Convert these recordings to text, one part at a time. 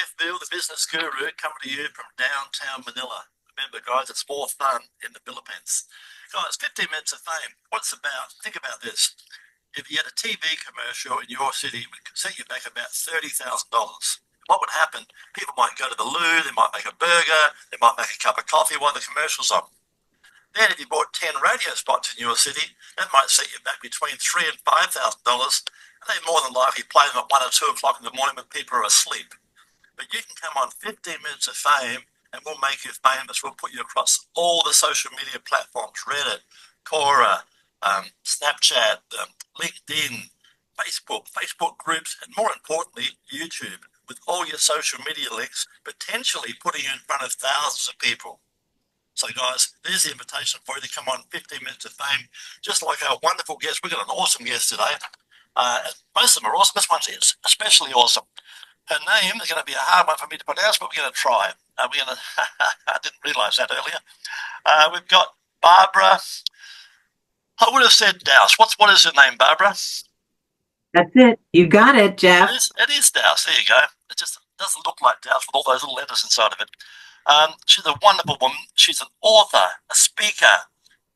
Jeff Veale, the business guru, coming to you from downtown Manila. Remember, guys, it's more fun in the Philippines. Guys, 15 minutes of fame. What it's about, think about this. If you had a TV commercial in your city, it would set you back about $30,000. What would happen? People might go to the loo, they might make a burger, they might make a cup of coffee while the commercial's on. Then if you bought 10 radio spots in your city, that might set you back between $3,000 and $5,000, and they more than likely play them at 1 or 2 o'clock in the morning when people are asleep. But you can come on 15 minutes of fame and we'll make you famous. We'll put you across all the social media platforms, Reddit, Quora, Snapchat, LinkedIn, Facebook groups, and more importantly, YouTube, with all your social media links, potentially putting you in front of thousands of people. So guys, there's the invitation for you to come on 15 minutes of fame, just like our wonderful guest. We've got an awesome guest today. Most of them are awesome. This one's especially awesome. Her name is going to be a hard one for me to pronounce, but we're going to try. I didn't realise that earlier. We've got Barbara. I would have said Daoust. What is her name, Barbara? That's it. You got it, Jeff. It is Daoust. There you go. It just doesn't look like Daoust with all those little letters inside of it. She's a wonderful woman. She's an author, a speaker.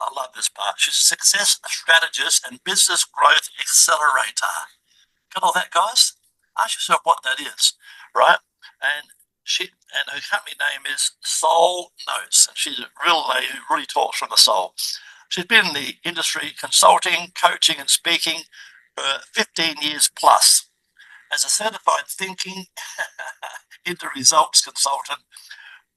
I love this part. She's a success strategist and business growth accelerator. Got all that, guys? Ask yourself what that is, right? And her company name is Soul Notes, and she's a real lady who really talks from the soul. She's been in the industry consulting, coaching, and speaking for 15 years plus. As a certified thinking into results consultant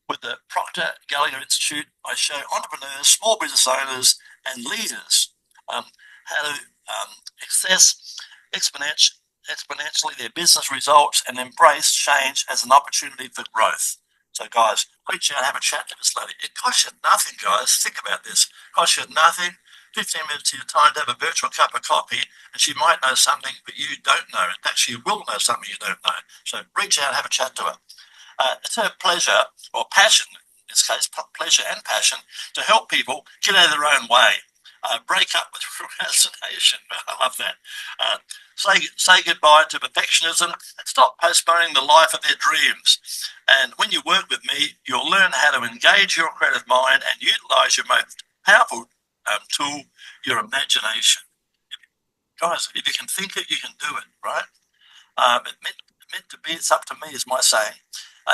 with the Procter & Gamble Institute, I show entrepreneurs, small business owners, and leaders how to access exponentially their business results and embrace change as an opportunity for growth. So guys, reach out and have a chat to this lady. It costs you nothing, guys. Think about this. It costs you nothing. 15 minutes of your time to have a virtual cup of coffee, and she might know something but you don't know. In fact, she will know something you don't know. So reach out and have a chat to her. It's her pleasure, or passion, in this case, pleasure and passion, to help people get out of their own way. Break up with procrastination. I love that. Say goodbye to perfectionism and stop postponing the life of their dreams. And when you work with me, you'll learn how to engage your creative mind and utilize your most powerful tool, your imagination. Guys, if you can think it, you can do it, right? It meant to be, it's up to me, is my saying.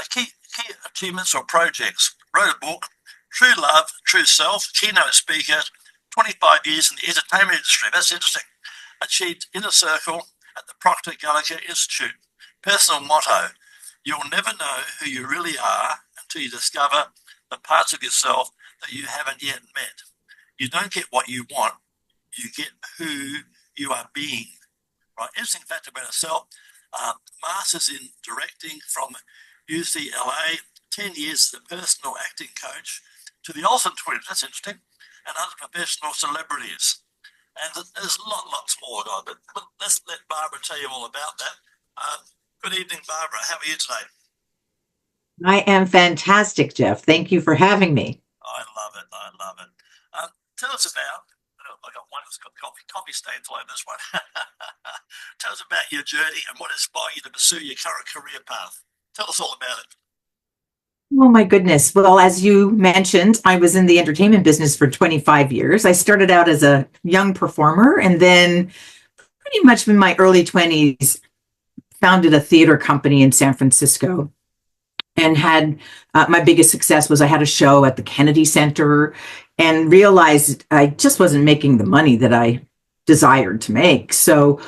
Key achievements or projects. Wrote a book, True Love, True Self, keynote speaker, 25 years in the entertainment industry. That's interesting. Achieved Inner Circle at the Procter & Gamble Institute. Personal motto, you'll never know who you really are until you discover the parts of yourself that you haven't yet met. You don't get what you want, you get who you are being. Right? Interesting fact about herself, Masters in Directing from UCLA, 10 years as a personal acting coach, to the Olsen twins, that's interesting, and other professional celebrities. And there's lots more, guys, but let's let Barbara tell you all about that. Good evening, Barbara. How are you today? I am fantastic, Jeff. Thank you for having me. I love it. Tell us about, I got one that's got coffee stains all over this one. Tell us about your journey and what inspired you to pursue your current career path. Tell us all about it. Oh my goodness. Well, as you mentioned, I was in the entertainment business for 25 years. I started out as a young performer and then pretty much in my early 20s founded a theater company in San Francisco and had my biggest success was I had a show at the Kennedy Center and realized I just wasn't making the money that I desired to make. So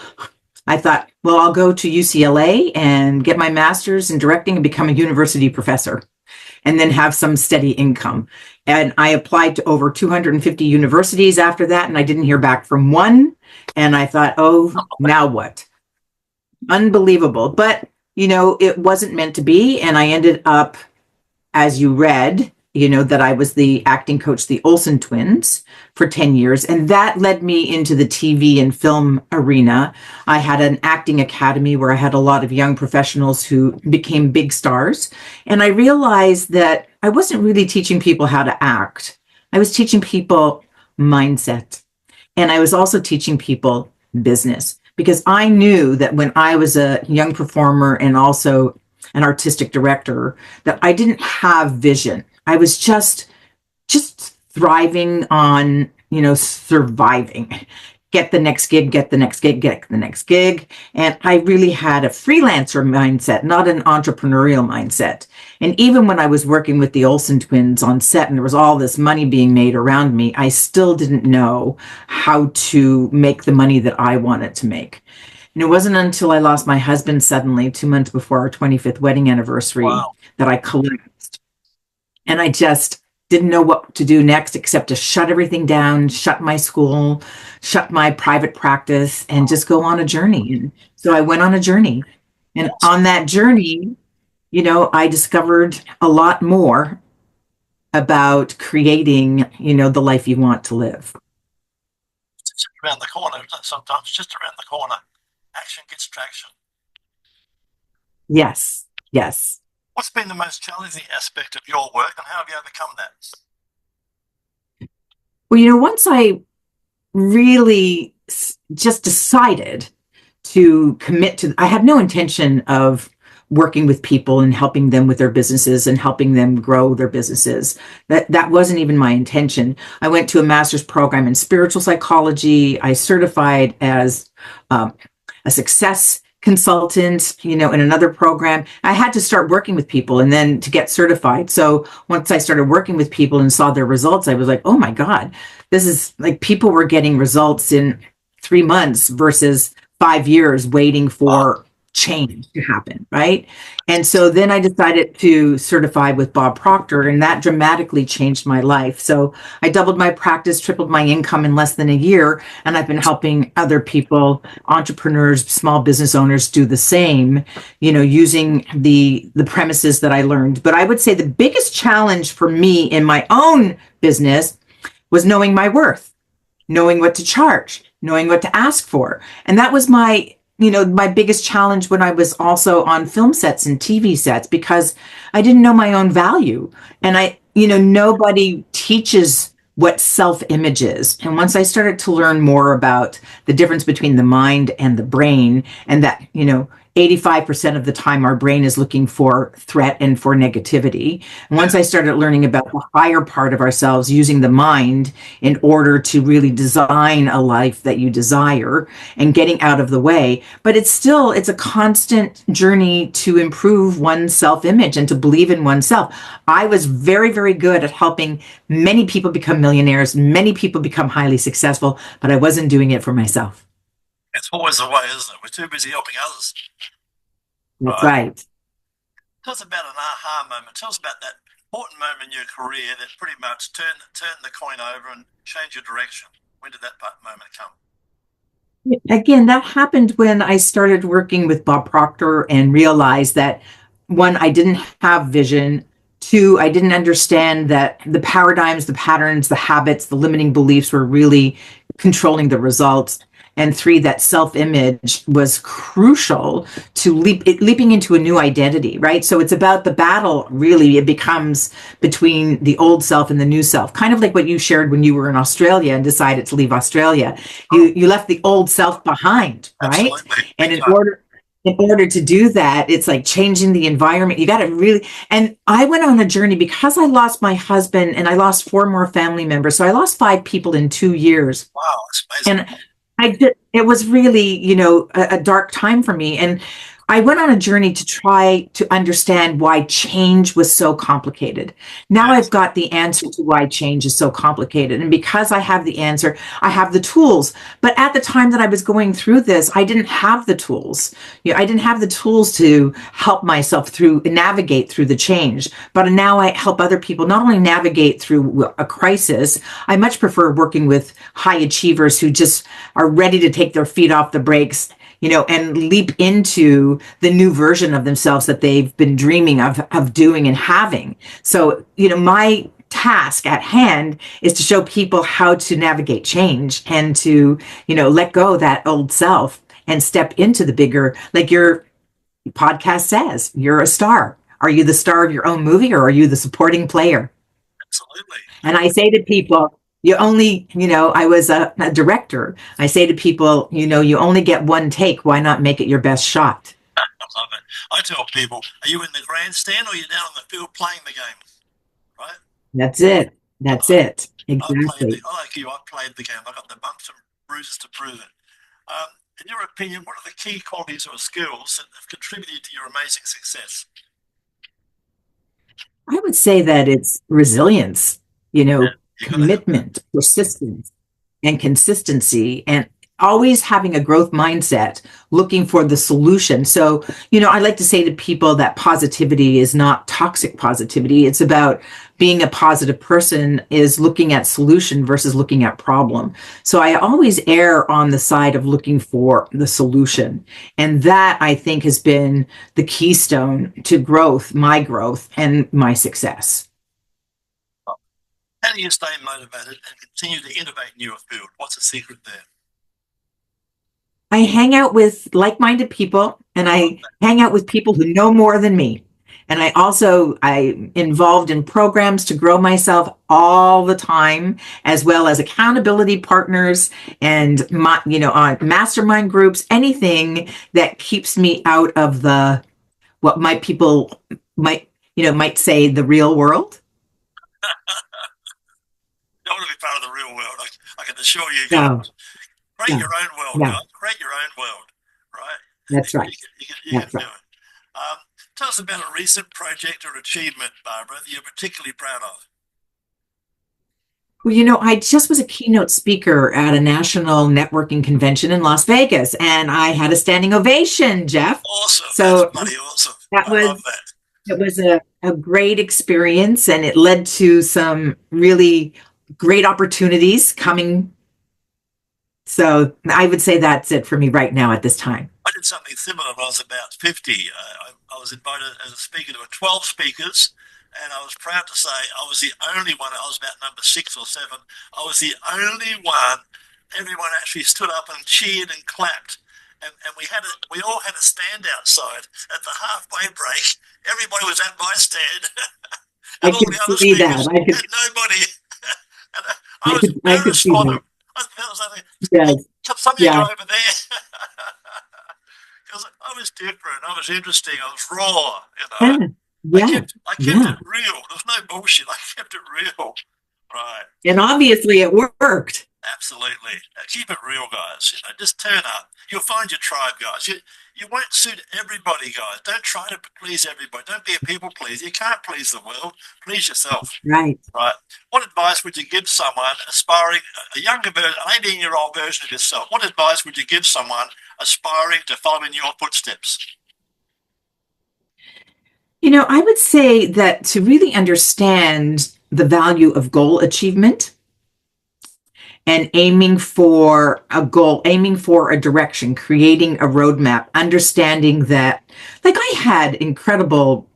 I thought, well, I'll go to UCLA and get my master's in directing and become a university professor and then have some steady income. And I applied to over 250 universities after that, and I didn't hear back from one. And I thought, oh, now what? Unbelievable. But, it wasn't meant to be. And I ended up, as you read, that I was the acting coach, the Olsen twins, for 10 years. And that led me into the TV and film arena. I had an acting academy where I had a lot of young professionals who became big stars. And I realized that I wasn't really teaching people how to act. I was teaching people mindset. And I was also teaching people business, because I knew that when I was a young performer and also an artistic director, that I didn't have vision. I was just thriving on, surviving. Get the next gig, get the next gig, get the next gig. And I really had a freelancer mindset, not an entrepreneurial mindset. And even when I was working with the Olsen twins on set and there was all this money being made around me, I still didn't know how to make the money that I wanted to make. And it wasn't until I lost my husband suddenly 2 months before our 25th wedding anniversary that I collapsed. And I just didn't know what to do next except to shut everything down, shut my school, shut my private practice, and just go on a journey. And so I went on a journey. And on that journey, I discovered a lot more about creating, the life you want to live. Just around the corner, sometimes just around the corner. Action gets traction. Yes, yes. What's been the most challenging aspect of your work and how have you overcome that? Well, once I really just decided to commit to, I had no intention of working with people and helping them with their businesses and helping them grow their businesses. That wasn't even my intention. I went to a master's program in spiritual psychology. I certified as a success consultant, in another program. I had to start working with people and then to get certified. So once I started working with people and saw their results, I was like, oh my God, this is like people were getting results in 3 months versus 5 years waiting for change to happen, right? And so then I decided to certify with Bob Proctor, and that dramatically changed my life. So I doubled my practice, tripled my income in less than a year, and I've been helping other people, entrepreneurs, small business owners do the same, using the premises that I learned. But I would say the biggest challenge for me in my own business was knowing my worth, knowing what to charge, knowing what to ask for. And that was my biggest challenge when I was also on film sets and TV sets, because I didn't know my own value. And nobody teaches what self-image is. And once I started to learn more about the difference between the mind and the brain, and that, 85% of the time our brain is looking for threat and for negativity. And once I started learning about the higher part of ourselves, using the mind in order to really design a life that you desire and getting out of the way. But it's a constant journey to improve one's self-image and to believe in oneself. I was very, very good at helping many people become millionaires, many people become highly successful, but I wasn't doing it for myself. It's always the way, isn't it? We're too busy helping others. That's right. Tell us about an aha moment. Tell us about that important moment in your career that pretty much turned the coin over and changed your direction. When did that moment come? Again, that happened when I started working with Bob Proctor and realized that, one, I didn't have vision. 2, I didn't understand that the paradigms, the patterns, the habits, the limiting beliefs were really controlling the results. And 3, that self-image was crucial to leaping into a new identity, right? So it's about the battle, really, it becomes between the old self and the new self, kind of like what you shared when you were in Australia and decided to leave Australia. You left the old self behind, right? Absolutely. And in order to do that, it's like changing the environment. You got to really, and I went on a journey because I lost my husband and I lost 4 more family members. So I lost 5 people in 2 years. Wow, that's amazing. And it was really, a dark time for me. And I went on a journey to try to understand why change was so complicated. Now I've got the answer to why change is so complicated. And because I have the answer, I have the tools. But at the time that I was going through this, I didn't have the tools. I didn't have the tools to help myself navigate through the change. But now I help other people not only navigate through a crisis, I much prefer working with high achievers who just are ready to take their feet off the brakes, and leap into the new version of themselves that they've been dreaming of doing and having. So, my task at hand is to show people how to navigate change and to, let go that old self and step into the bigger, like your podcast says, you're a star. Are you the star of your own movie or are you the supporting player? Absolutely. And I say to people, I was a director. I say to people, you only get one take. Why not make it your best shot? love it. I tell people, are you in the grandstand or are you down on the field playing the game? Right? That's it. That's it. Exactly. Like you, I played the game. I got the bumps and bruises to prove it. In your opinion, what are the key qualities or skills that have contributed to your amazing success? I would say that it's resilience, Have commitment, persistence, and consistency, and always having a growth mindset, looking for the solution. So, I like to say to people that positivity is not toxic positivity. It's about being a positive person is looking at solution versus looking at problem. So I always err on the side of looking for the solution. And that, I think, has been the keystone to growth, my growth, and my success. How do you stay motivated and continue to innovate in your field? What's the secret there? I hang out with like-minded people, and I hang out with people who know more than me. And I'm involved in programs to grow myself all the time, as well as accountability partners and on mastermind groups, anything that keeps me out of what people might say the real world. You don't want to be part of the real world. I can assure you. No. Create your own world, guys. Create your own world, right? That's right. You can do it. Tell us about a recent project or achievement, Barbara, that you're particularly proud of. Well, I just was a keynote speaker at a national networking convention in Las Vegas, and I had a standing ovation, Jeff. Awesome. So that's bloody awesome. I love that. It was a great experience, and it led to some really great opportunities coming. So I would say that's it for me right now at this time. I did something similar when I was about 50. I was invited as a speaker to 12 speakers, and I was proud to say I was the only one. I was about number 6 or 7. I was the only one. Everyone actually stood up and cheered and clapped. And we all had a stand outside at the halfway break. Everybody was at my stand. And all the other speakers had nobody. And I was nervous for them. Some of you go over there. Because I was different. I was interesting. I was raw, I kept it real. There's no bullshit. I kept it real. Right. And obviously it worked. Absolutely. Keep it real, guys. Just turn up. You'll find your tribe, guys. You won't suit everybody, guys. Don't try to please everybody. Don't be a people pleaser. You can't please the world. Please yourself. Right. Right. What advice would you give someone aspiring, a younger version, an 18-year-old version of yourself? What advice would you give someone aspiring to follow in your footsteps? I would say that to really understand the value of goal achievement and aiming for a goal, aiming for a direction, creating a roadmap, understanding that, like, I had incredible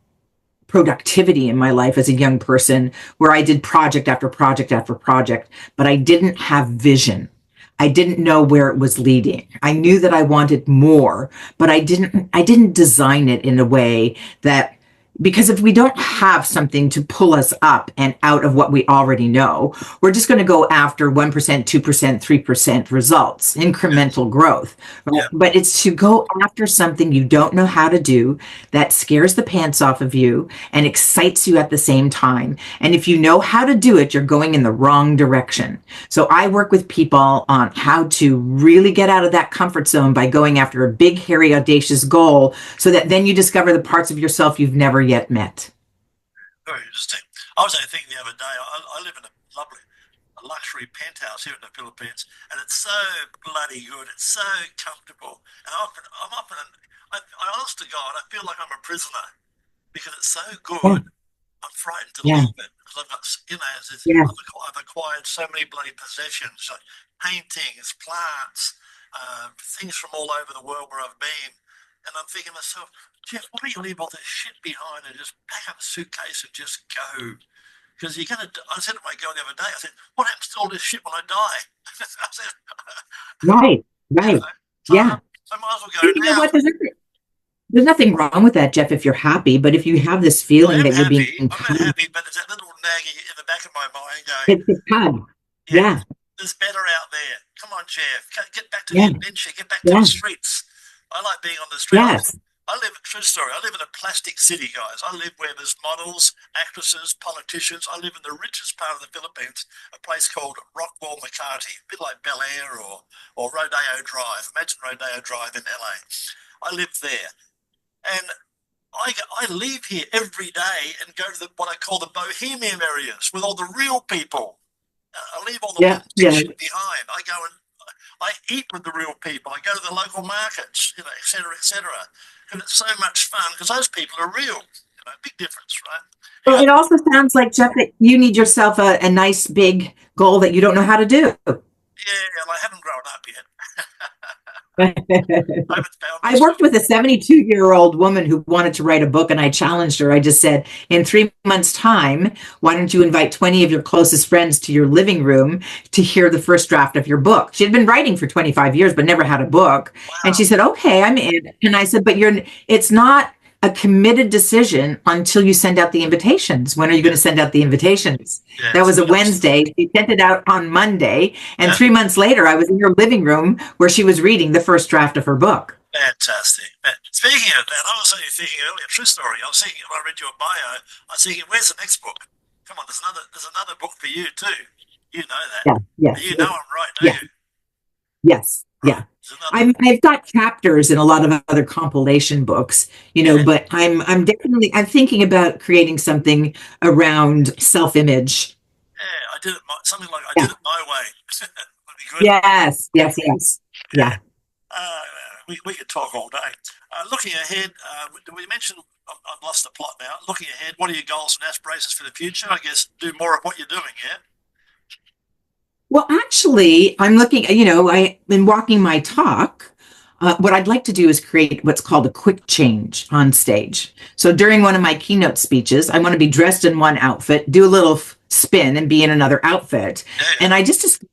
productivity in my life as a young person where I did project after project after project, but I didn't have vision. I didn't know where it was leading. I knew that I wanted more, but I didn't design it in a way that, because if we don't have something to pull us up and out of what we already know, we're just going to go after 1%, 2%, 3% results, incremental growth. Right? Yeah. But it's to go after something you don't know how to do that scares the pants off of you and excites you at the same time. And if you know how to do it, you're going in the wrong direction. So I work with people on how to really get out of that comfort zone by going after a big, hairy, audacious goal so that then you discover the parts of yourself you've never yet met. Very interesting. I was thinking the other day, I live in a lovely luxury penthouse here in the Philippines, and it's so bloody good. It's so comfortable. And I honest to God, I feel like I'm a prisoner because it's so good. Yeah. I'm frightened to leave it because I've got, I've acquired so many bloody possessions, like paintings, plants, things from all over the world where I've been. And I'm thinking to myself, Jeff, why don't you leave all this shit behind and just pack up a suitcase and just go? Because you're going to, I said to my girl the other day, I said, what happens to all this shit when I die? I said, right. So I might as well go now. You know what? There's nothing wrong with that, Jeff, if you're happy. But if you have this feeling that you're being... I'm not happy, but there's that little nagging in the back of my mind going... It's a tug. Yeah. There's better out there. Come on, Jeff. Get back to the adventure. Get back to the streets. I like being on the street. Yes. true story, I live in a plastic city, guys. I live where there's models, actresses, politicians. I live in the richest part of the Philippines, a place called Rockwell Makati, a bit like Bel Air or Rodeo Drive. Imagine Rodeo Drive in LA. I live there. And I leave here every day and go to what I call the bohemian areas with all the real people. I leave all the politicians behind. I go and I eat with the real people. I go to the local markets, et cetera, et cetera. And it's so much fun because those people are real. Big difference, right? Well, it also sounds like, Jeff, that you need yourself a nice big goal that you don't know how to do. Yeah, and I haven't grown up yet. I worked with a 72-year-old woman who wanted to write a book, and I challenged her. I just said, in 3 months' time, why don't you invite 20 of your closest friends to your living room to hear the first draft of your book? She had been writing for 25 years, but never had a book. Wow. And she said, okay, I'm in. And I said, but it's not a committed decision until you send out the invitations. When are you going to send out the invitations? Yeah, that was a Wednesday. She sent it out on Monday. And 3 months later, I was in her living room where she was reading the first draft of her book. Fantastic. Speaking of that, I was only thinking earlier, true story. I was thinking, when I read your bio, I was thinking, where's the next book? Come on, there's another book for you too. You know that. Yeah, yes. You know I'm right, don't you? Yes. Yeah. I've got chapters in a lot of other compilation books, but I'm thinking about creating something around self-image. Yeah, I did it something like I did it my way. That'd be good. Yes. Yeah. We could talk all day. Looking ahead, we mentioned, I've lost the plot now. Looking ahead, what are your goals and aspirations for the future? I guess do more of what you're doing, yeah? Well, actually, I'm looking, I've been walking my talk. What I'd like to do is create what's called a quick change on stage. So during one of my keynote speeches, I want to be dressed in one outfit, do a little spin and be in another outfit. And I just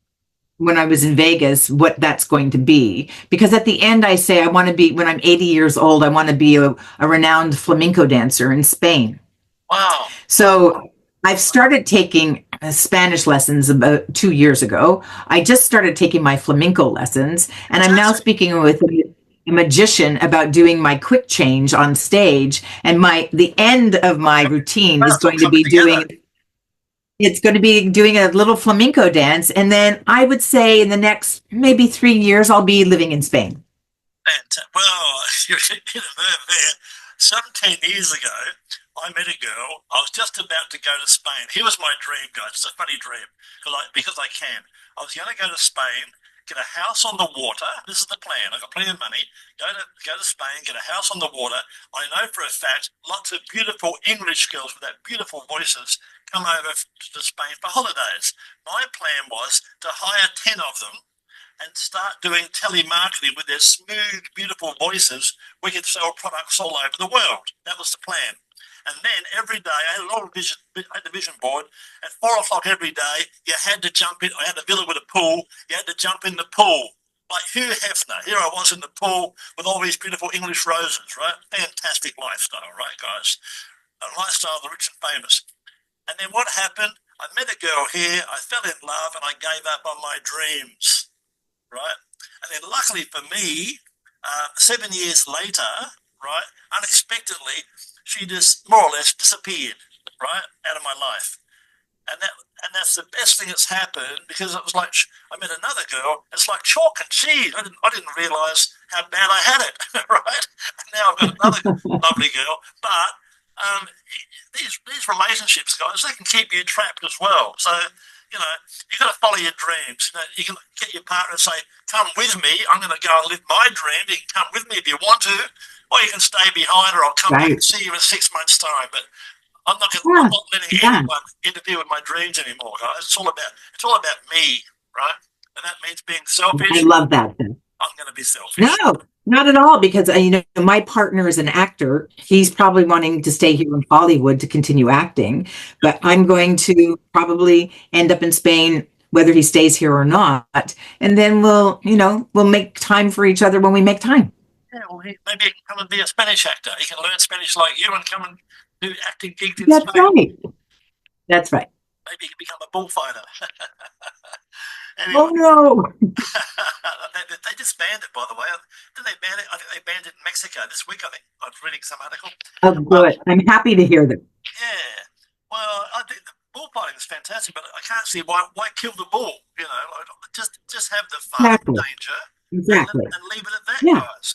when I was in Vegas, what that's going to be. Because at the end, I say, I want to be, when I'm 80 years old, I want to be a renowned flamenco dancer in Spain. Wow. So I've started taking Spanish lessons about 2 years ago. I just started taking my flamenco lessons, and I'm now speaking with a magician about doing my quick change on stage. And the end of my routine is going to be doing a little flamenco dance. And then I would say in the next maybe 3 years, I'll be living in Spain. Well, you're hit a nerve there. Some 10 years ago, I met a girl. I was just about to go to Spain. Here was my dream, guys. It's a funny dream because I can. I was going to go to Spain, get a house on the water. This is the plan. I've got plenty of money. Go to Spain, get a house on the water. I know for a fact lots of beautiful English girls with that beautiful voices come over to Spain for holidays. My plan was to hire 10 of them and start doing telemarketing with their smooth, beautiful voices. We could sell products all over the world. That was the plan. And then every day, I had a little vision board. At 4 o'clock every day, you had to jump in. I had a villa with a pool. You had to jump in the pool. Like Hugh Hefner. Here I was in the pool with all these beautiful English roses, right? Fantastic lifestyle, right, guys? A lifestyle of the rich and famous. And then what happened? I met a girl here. I fell in love and I gave up on my dreams, right? And then luckily for me, 7 years later, right, unexpectedly, she just more or less disappeared, right, out of my life. And that's the best thing that's happened, because it was like I met another girl. It's like chalk and cheese. I didn't realize how bad I had it, right? And now I've got another lovely girl. But these relationships, guys, they can keep you trapped as well. So you've got to follow your dreams. You can get your partner and say, "Come with me. I'm going to go and live my dream. You can come with me if you want to, or you can stay behind, or I'll come back and see you in 6 months' time." But I'm not letting anyone interfere with my dreams anymore, guys. It's all about me, right? And that means being selfish. I love that. I'm going to be selfish. No, not at all, because my partner is an actor. He's probably wanting to stay here in Hollywood to continue acting, but I'm going to probably end up in Spain, whether he stays here or not. And then we'll make time for each other when we make time. Yeah, well, maybe he can come and be a Spanish actor. He can learn Spanish like you and come and do acting gigs in Spain. That's right. Maybe he can become a bullfighter. Oh Anyway, no. they disbanded it, by the way. Didn't they ban it? I think they banned it in Mexico this week. I think I was reading some article. Oh, Well, good. I'm happy to hear that. yeah. Well, I think the bullfighting is fantastic, but I can't see why kill the bull. Like, just have the fun, Exactly. danger, Exactly. and leave it at that, Yeah, guys.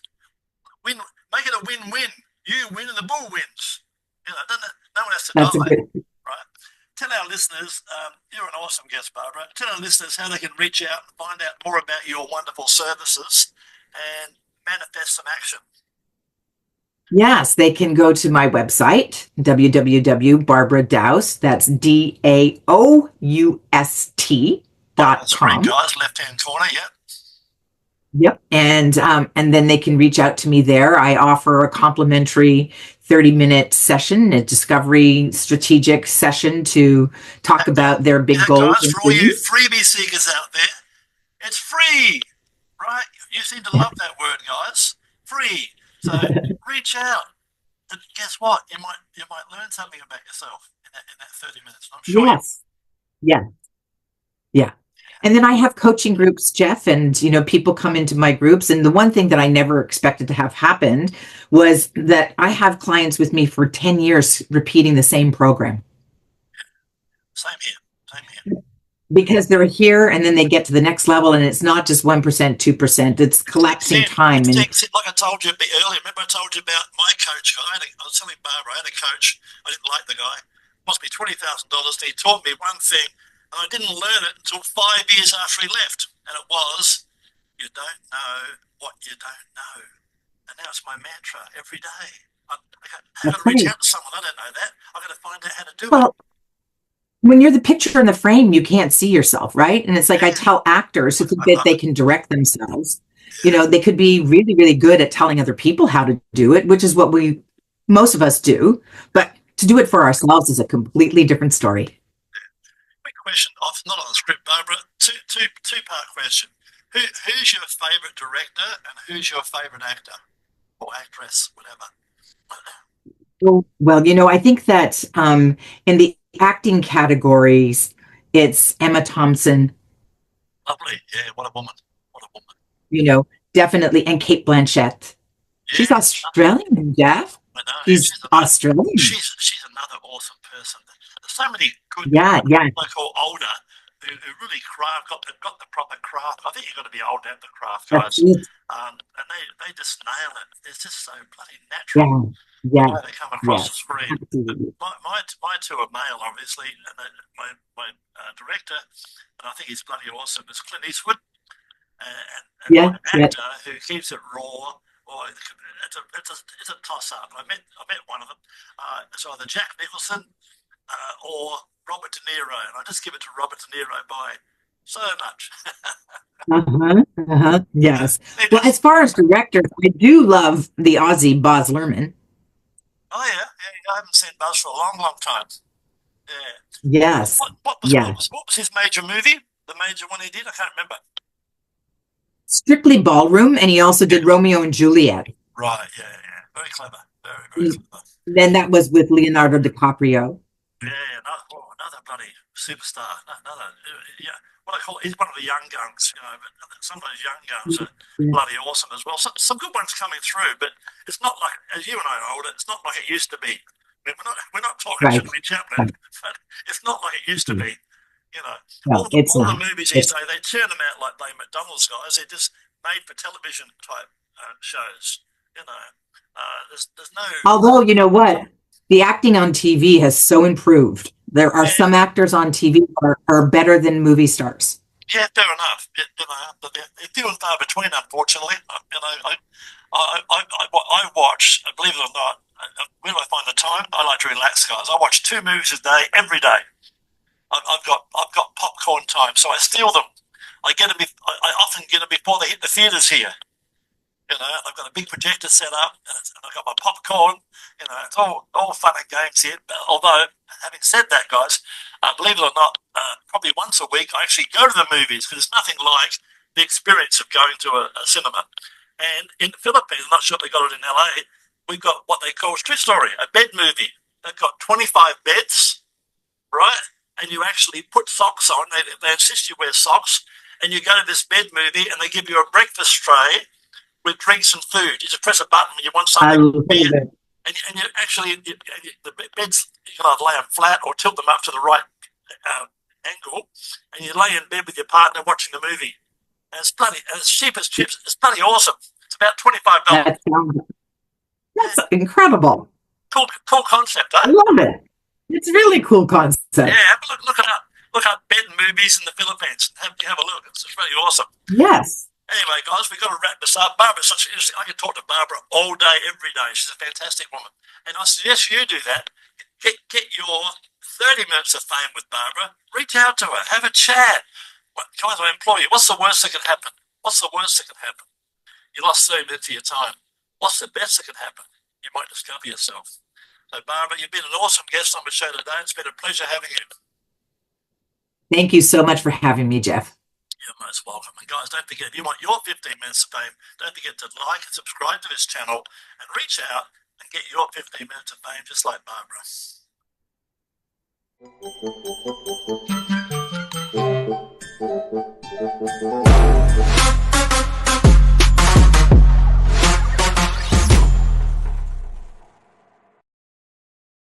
Make it a win-win. You win and the bull wins. No one has to that's a die, good. right? Tell our listeners, you're an awesome guest, Barbara. Tell our listeners how they can reach out and find out more about your wonderful services and manifest some action. Yes, they can go to my website, www.barbara Daoust, that's That's right, DAOUST.com. guys. Left-hand corner, yeah. Yep. And then they can reach out to me there. I offer a complimentary 30-minute session, a discovery strategic session to talk about their big goals Guys, and for all you visions. freebie seekers out there, it's free, right? You seem to love that word, guys. Free. So reach out, and guess what? You might learn something about yourself in that 30 minutes. I'm sure. Yes. Yeah. Yeah. And then I have coaching groups, Jeff, and people come into my groups. And the one thing that I never expected to have happened was that I have clients with me for 10 years repeating the same program. Same here. Because they're here and then they get to the next level, and it's not just 1%, 2%. It's collapsing time. And like I told you a bit earlier, remember I told you about my coach guy? I was telling Barbara, I had a coach. I didn't like the guy. It cost me $20,000. He taught me one thing, and I didn't learn it until 5 years after he left. And it was, you don't know what you don't know. And now it's my mantra every day. I've got to reach out to someone. I don't know that. I've got to find out how to do it. When you're the picture in the frame, you can't see yourself, right? And it's like I tell actors who think that they can direct themselves. They could be really, really good at telling other people how to do it, which is what most of us do. But to do it for ourselves is a completely different story. Quick question, not on the script, Barbara. Two-part question. Who's your favorite director and who's your favorite actor or actress, whatever? Well, I think that in the acting categories, it's Emma Thompson. Lovely. Yeah, what a woman. Definitely. And Cate Blanchett. Yeah, she's Australian, Jeff. I know. She's Australian. She's another awesome person. There's so many good local older who really got the proper craft. I think you've got to be old to have the craft, guys. And they just nail it. It's just so bloody natural. Yeah. The way they come across the screen. My two are male, obviously, and my director, and I think he's bloody awesome, is Clint Eastwood. And my actor who keeps it raw. Or it's a toss up. I met one of them. It's either Jack Nicholson or Robert De Niro, and I just give it to Robert De Niro by so much. Yes. Well, as far as directors, I do love the Aussie Baz Luhrmann. Oh yeah. I haven't seen Buzz for a long, long time. Yeah. Yes. What was his major movie? The major one he did? I can't remember. Strictly Ballroom, and he also did Romeo and Juliet. Right, yeah. Very clever. Very clever. Then that was with Leonardo DiCaprio. Yeah, another bloody superstar. What I call it, he's one of the young guns, but some of those young guns are bloody awesome as well. Some good ones coming through, but it's not like, as you and I are older, it's not like it used to be. I mean, we're not talking Charlie Chaplin, but it's not like it used to be. All the movies these days, they turn them out like they McDonald's guys. They're just made for television type shows. There's no. Although, you know what? The acting on TV has so improved. There are some actors on TV are better than movie stars. Yeah, fair enough. But they're few and far between, unfortunately. I watch, believe it or not, when I find the time, I like to relax, guys. I watch 2 movies a day, every day. I've got popcorn time, so I steal them. I often get them before they hit the theaters here. I've got a big projector set up, and I've got my popcorn. It's all fun and games here. Although, having said that, guys, believe it or not, probably once a week I actually go to the movies because there's nothing like the experience of going to a cinema. And in the Philippines, I'm not sure if they got it in LA, we've got what they call True Story, a bed movie. They've got 25 beds, right? And you actually put socks on. They insist you wear socks, and you go to this bed movie, and they give you a breakfast tray with drinks and food. You just press a button when you want I something. love it. And you actually, the beds, you can either lay them flat or tilt them up to the right angle, and you lay in bed with your partner watching the movie. And it's cheap as chips. It's bloody awesome. It's about $25. That's incredible. Cool concept, I eh? love it. It's a really cool concept. Yeah, look it up. Look up bed movies in the Philippines. Have a look. It's really awesome. Yes. Anyway, guys, we've got to wrap this up. Barbara's such an interesting. I can talk to Barbara all day, every day. She's a fantastic woman, and I suggest you do that. Get your 30 minutes of fame with Barbara. Reach out to her. Have a chat. Come as an employee. What's the worst that could happen? What's the worst that could happen? You lost 30 minutes of your time. What's the best that could happen? You might discover yourself. So, Barbara, you've been an awesome guest on the show today. It's been a pleasure having you. Thank you so much for having me, Jeff. You're most welcome. And guys, don't forget, if you want your 15 minutes of fame, don't forget to like and subscribe to this channel and reach out and get your 15 minutes of fame just like Barbara.